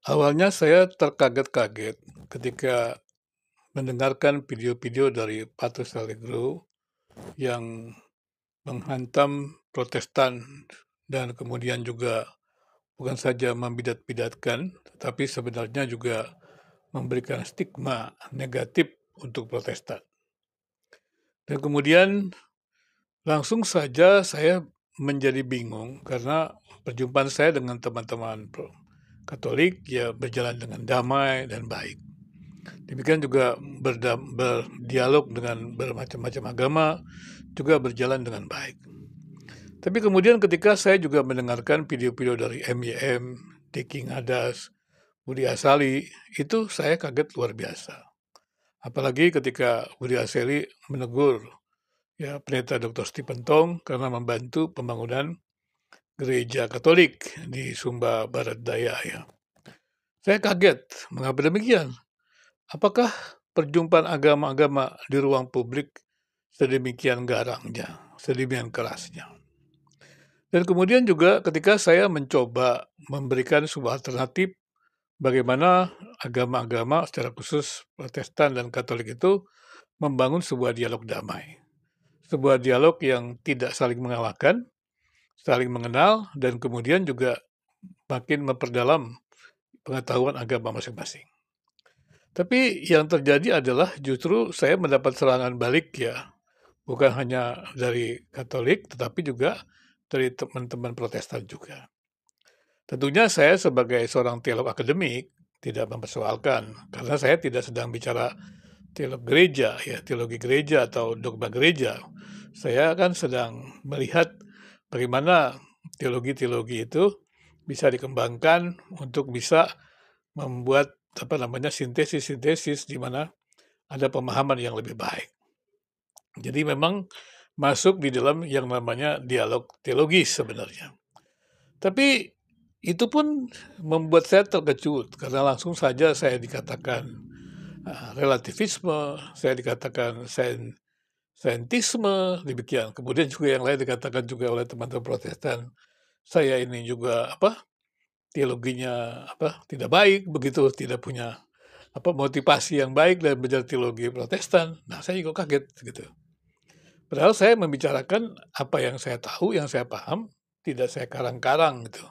Awalnya saya terkaget-kaget ketika mendengarkan video-video dari Patrus Allegro yang menghantam Protestan dan kemudian juga bukan saja membidat-bidatkan, tetapi sebenarnya juga memberikan stigma negatif untuk Protestan. Dan kemudian langsung saja saya menjadi bingung karena perjumpaan saya dengan teman-teman Katolik ya berjalan dengan damai dan baik. Demikian juga berdialog dengan bermacam-macam agama juga berjalan dengan baik. Tapi kemudian ketika saya juga mendengarkan video-video dari MYM, Diki Ngadas, Budi Asali, itu saya kaget luar biasa. Apalagi ketika Budi Asali menegur ya Pendeta Dr. Stephen Tong karena membantu pembangunan gereja Katolik di Sumba Barat Daya ya. Saya kaget, mengapa demikian? Apakah perjumpaan agama-agama di ruang publik sedemikian garangnya, sedemikian kerasnya? Dan kemudian juga ketika saya mencoba memberikan sebuah alternatif bagaimana agama-agama secara khusus Protestan dan Katolik itu membangun sebuah dialog damai. Sebuah dialog yang tidak saling mengalahkan, saling mengenal, dan kemudian juga makin memperdalam pengetahuan agama masing-masing. Tapi yang terjadi adalah justru saya mendapat serangan balik ya, bukan hanya dari Katolik, tetapi juga dari teman-teman Protestan juga. Tentunya saya sebagai seorang teolog akademik tidak mempersoalkan, karena saya tidak sedang bicara teolog gereja, ya teologi gereja atau dogma gereja. Saya kan sedang melihat bagaimana teologi-teologi itu bisa dikembangkan untuk bisa membuat sintesis-sintesis di mana ada pemahaman yang lebih baik. Jadi memang masuk di dalam yang namanya dialog teologis sebenarnya. Tapi itu pun membuat saya terkejut karena langsung saja saya dikatakan relativisme, saya dikatakan saintisme, demikian. Kemudian juga yang lain dikatakan juga oleh teman-teman Protestan, saya ini juga teologinya tidak baik begitu, tidak punya motivasi yang baik dalam belajar teologi Protestan. Nah, saya juga kaget gitu. Padahal saya membicarakan apa yang saya tahu, yang saya paham, tidak saya karang-karang gitu.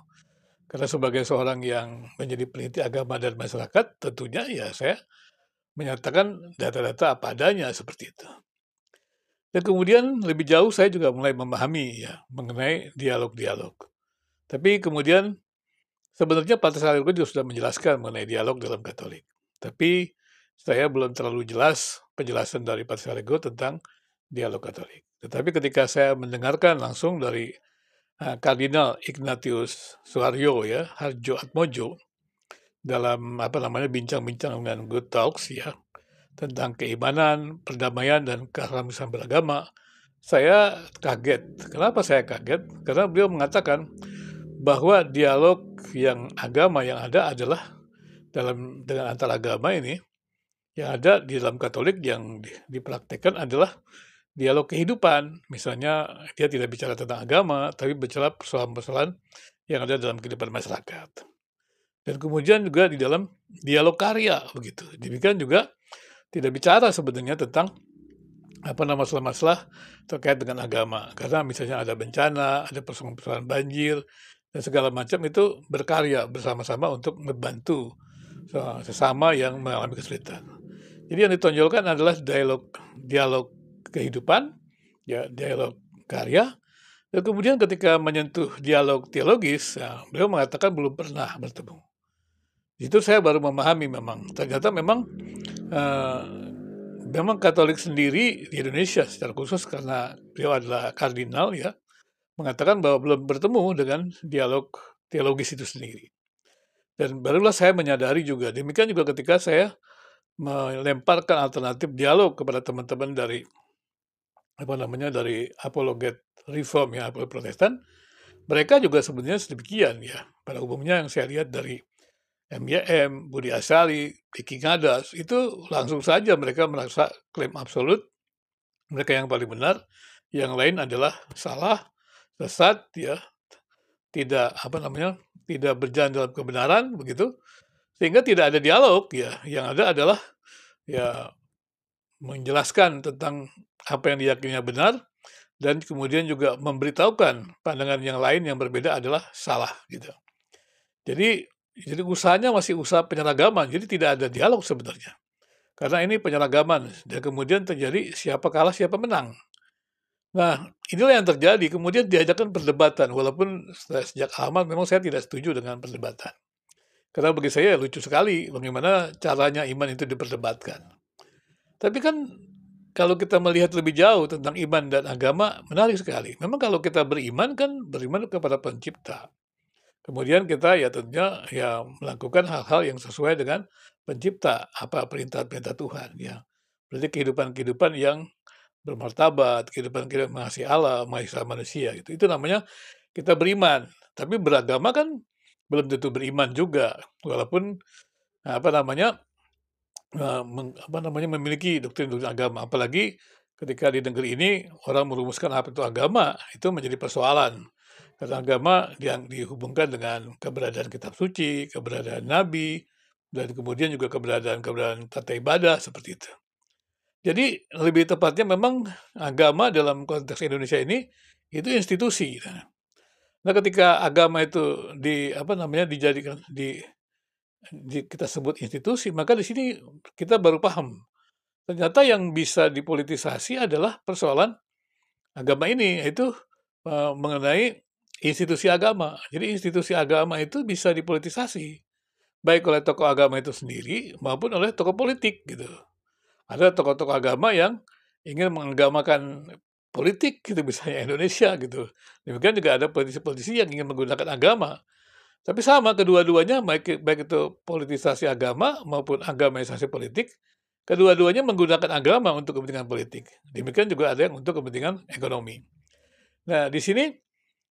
Karena sebagai seorang yang menjadi peneliti agama dan masyarakat, tentunya ya saya menyatakan data-data apa adanya seperti itu. Dan kemudian lebih jauh saya juga mulai memahami ya mengenai dialog-dialog. Tapi kemudian sebenarnya Patrus Allegro juga sudah menjelaskan mengenai dialog dalam Katolik. Tapi saya belum terlalu jelas penjelasan dari Patrus Allegro tentang dialog Katolik. Tetapi ketika saya mendengarkan langsung dari Kardinal Ignatius Suharyo ya, Harjo Atmojo dalam bincang-bincang dengan Good Talks ya tentang keimanan, perdamaian dan keharmonisan beragama, saya kaget. Kenapa saya kaget? Karena beliau mengatakan bahwa dialog yang agama yang ada adalah dengan antar agama ini yang ada di dalam Katolik yang dipraktekkan adalah dialog kehidupan. Misalnya dia tidak bicara tentang agama, tapi bicara persoalan-persoalan yang ada dalam kehidupan masyarakat. Dan kemudian juga di dalam dialog karya begitu. Demikian juga tidak bicara sebenarnya tentang masalah-masalah terkait dengan agama. Karena misalnya ada bencana, ada persoalan-persoalan banjir, dan segala macam itu berkarya bersama-sama untuk membantu sesama yang mengalami kesulitan. Jadi yang ditonjolkan adalah dialog kehidupan, ya dialog karya. Dan kemudian ketika menyentuh dialog teologis, ya, beliau mengatakan belum pernah bertemu. Itu saya baru memahami memang. Ternyata memang Katolik sendiri di Indonesia secara khusus karena beliau adalah kardinal ya, mengatakan bahwa belum bertemu dengan dialog teologis itu sendiri. Dan barulah saya menyadari juga, demikian juga ketika saya melemparkan alternatif dialog kepada teman-teman dari dari apologet reform ya, apologet Protestan, mereka juga sebenarnya sedemikian ya. Pada umumnya yang saya lihat dari MYM, Budi Asali, Diki Ngadas, itu langsung saja mereka merasa klaim absolut, mereka yang paling benar, yang lain adalah salah, sesat, ya, tidak tidak berjalan dalam kebenaran, begitu. Sehingga tidak ada dialog ya, yang ada adalah ya menjelaskan tentang apa yang diyakininya benar dan kemudian juga memberitahukan pandangan yang lain yang berbeda adalah salah gitu. Jadi usahanya masih usaha penyeragaman, jadi tidak ada dialog sebenarnya. Karena ini penyeragaman dan kemudian terjadi siapa kalah siapa menang. Nah, inilah yang terjadi, kemudian diadakan perdebatan, walaupun sejak lama memang saya tidak setuju dengan perdebatan. Karena bagi saya lucu sekali bagaimana caranya iman itu diperdebatkan. Tapi kan kalau kita melihat lebih jauh tentang iman dan agama, menarik sekali. Memang kalau kita beriman kan beriman kepada pencipta. Kemudian kita ya tentunya ya melakukan hal-hal yang sesuai dengan pencipta, apa perintah-perintah Tuhan ya. Berarti kehidupan-kehidupan yang bermartabat, kehidupan-kehidupan mengasihi Allah, mengasihi manusia gitu. Itu namanya kita beriman. Tapi beragama kan belum tentu beriman juga. Walaupun apa namanya memiliki doktrin-doktrin agama. Apalagi ketika di negeri ini orang merumuskan apa itu agama, itu menjadi persoalan. Karena agama yang dihubungkan dengan keberadaan kitab suci, keberadaan nabi, dan kemudian juga keberadaan tata ibadah seperti itu. Jadi lebih tepatnya memang agama dalam konteks Indonesia ini itu institusi. Nah, ketika agama itu dijadikan kita sebut institusi, maka di sini kita baru paham. Ternyata yang bisa dipolitisasi adalah persoalan agama ini, yaitu mengenai institusi agama. Jadi institusi agama itu bisa dipolitisasi, baik oleh tokoh agama itu sendiri maupun oleh tokoh politik gitu. Ada tokoh-tokoh agama yang ingin mengagamakan politik gitu, misalnya Indonesia gitu. Demikian juga ada politisi-politisi yang ingin menggunakan agama. Tapi sama kedua-duanya baik itu politisasi agama maupun agamaisasi politik, kedua-duanya menggunakan agama untuk kepentingan politik. Demikian juga ada yang untuk kepentingan ekonomi. Nah, di sini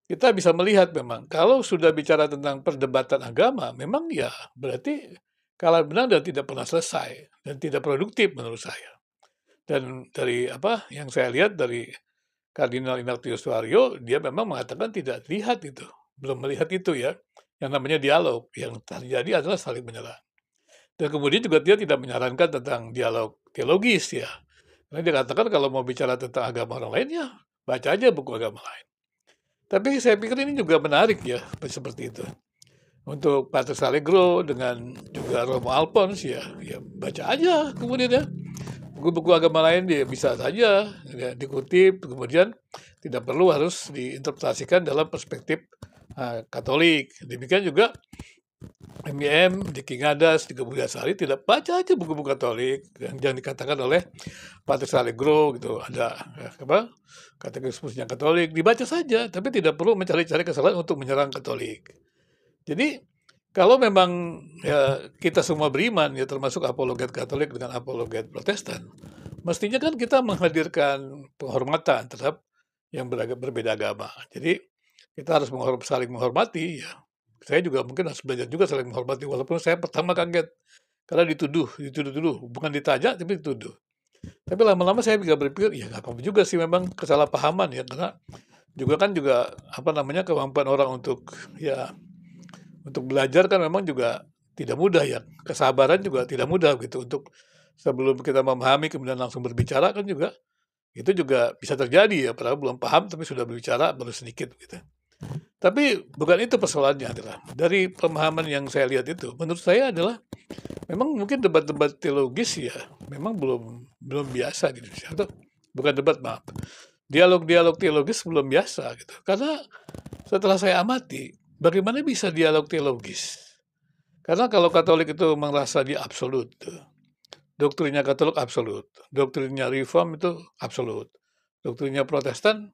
kita bisa melihat memang kalau sudah bicara tentang perdebatan agama, memang ya berarti kalah menang dan tidak pernah selesai dan tidak produktif menurut saya. Dan dari apa yang saya lihat dari Kardinal Ignatius Suaryo, dia memang mengatakan tidak lihat itu, belum melihat itu ya, yang namanya dialog, yang terjadi adalah saling menyerang. Dan kemudian juga dia tidak menyarankan tentang dialog teologis ya, karena dia katakan kalau mau bicara tentang agama orang lain ya, baca aja buku agama lain. Tapi saya pikir ini juga menarik ya, seperti itu. Untuk Pater Allegro dengan juga Romo Alphons ya baca aja kemudian ya. Buku-buku agama lain dia bisa saja ya, dikutip, kemudian tidak perlu harus diinterpretasikan dalam perspektif Katolik. Demikian juga MIM, di King Hadas, di Kemuliasari tidak baca aja buku-buku Katolik yang dikatakan oleh Pater Allegro gitu. Ada katekismusnya Katolik, dibaca saja, tapi tidak perlu mencari-cari kesalahan untuk menyerang Katolik. Jadi kalau memang ya kita semua beriman ya termasuk apologet Katolik dengan apologet Protestan, mestinya kan kita menghadirkan penghormatan terhadap yang berbeda agama. Jadi kita harus saling menghormati ya. Saya juga mungkin harus belajar juga saling menghormati walaupun saya pertama kaget karena dituduh dulu, bukan ditanya tapi dituduh. Tapi lama-lama saya juga berpikir ya nggak apa-apa juga sih memang kesalahpahaman ya karena juga kemampuan orang untuk belajar kan memang juga tidak mudah ya. Kesabaran juga tidak mudah gitu untuk sebelum kita memahami kemudian langsung berbicara kan juga itu juga bisa terjadi ya, padahal belum paham tapi sudah berbicara baru sedikit gitu. Tapi bukan itu persoalannya adalah dari pemahaman yang saya lihat itu menurut saya adalah memang mungkin debat-debat teologis ya memang belum biasa di Indonesia atau bukan debat maaf. Dialog-dialog teologis belum biasa gitu. Karena setelah saya amati bagaimana bisa dialog teologis? Karena kalau Katolik itu merasa dia absolut, doktrinnya Katolik absolut, doktrinnya Reform itu absolut, doktrinnya Protestan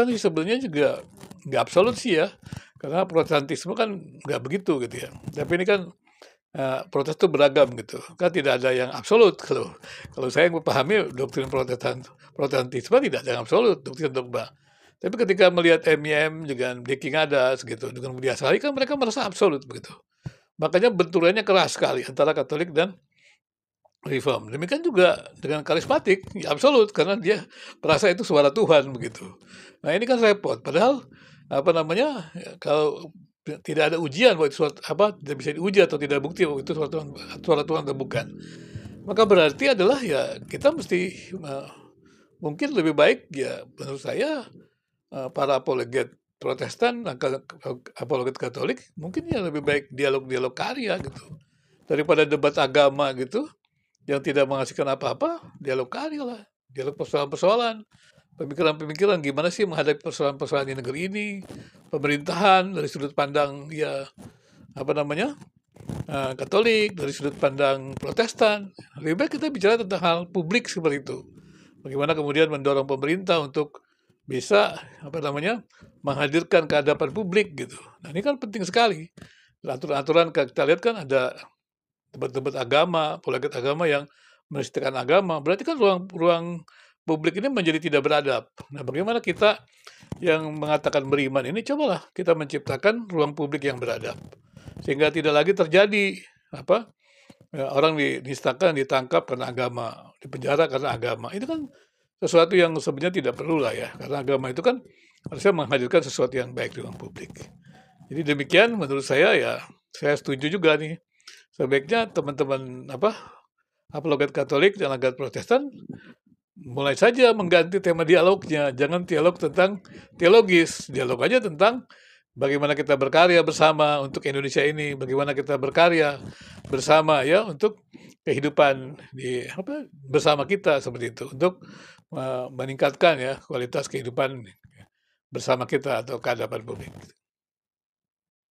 sih sebenarnya juga nggak absolut sih ya, karena Protestantisme kan nggak begitu gitu ya. Tapi ini kan Protestan itu beragam gitu, kan tidak ada yang absolut. Kalau saya memahami doktrin Protestantisme tidak ada yang absolut, doktrin dogma. Tapi ketika melihat MIM dengan The King Hadas gitu, dengan Budias Sari kan mereka merasa absolut begitu. Makanya benturannya keras sekali antara Katolik dan Reform. Demikian juga dengan karismatik, ya absolut karena dia merasa itu suara Tuhan begitu. Nah ini kan repot. Padahal kalau tidak ada ujian bahwa itu tidak bisa diuji atau tidak bukti bahwa itu suara Tuhan atau bukan. Maka berarti adalah ya kita mesti mungkin lebih baik ya menurut saya para apologet Protestan, apologet Katolik mungkin ya lebih baik dialog-dialog karya gitu daripada debat agama gitu yang tidak menghasilkan apa-apa. Dialog karya lah, dialog persoalan-persoalan, pemikiran-pemikiran gimana sih menghadapi persoalan-persoalan di negeri ini, pemerintahan dari sudut pandang ya Katolik, dari sudut pandang Protestan. Lebih baik kita bicara tentang hal publik seperti itu. Bagaimana kemudian mendorong pemerintah untuk bisa menghadirkan ke hadapan publik gitu. Nah ini kan penting sekali. Aturan-aturan kita lihat kan ada debat-debat agama, apologet agama yang menistakan agama. Berarti kan ruang publik ini menjadi tidak beradab. Nah bagaimana kita yang mengatakan beriman ini, cobalah kita menciptakan ruang publik yang beradab. Sehingga tidak lagi terjadi orang dinistakan, ditangkap karena agama, dipenjara karena agama. Itu kan sesuatu yang sebenarnya tidak perlu lah ya, karena agama itu kan harusnya menghadirkan sesuatu yang baik di ruang publik. Jadi demikian menurut saya ya, saya setuju juga nih. Sebaiknya teman-teman apologet Katolik dan apologet Protestan mulai saja mengganti tema dialognya. Jangan dialog tentang teologis, dialog aja tentang bagaimana kita berkarya bersama untuk Indonesia ini, bagaimana kita berkarya bersama ya untuk kehidupan bersama kita seperti itu, untuk meningkatkan ya kualitas kehidupan bersama kita atau kehadapan publik.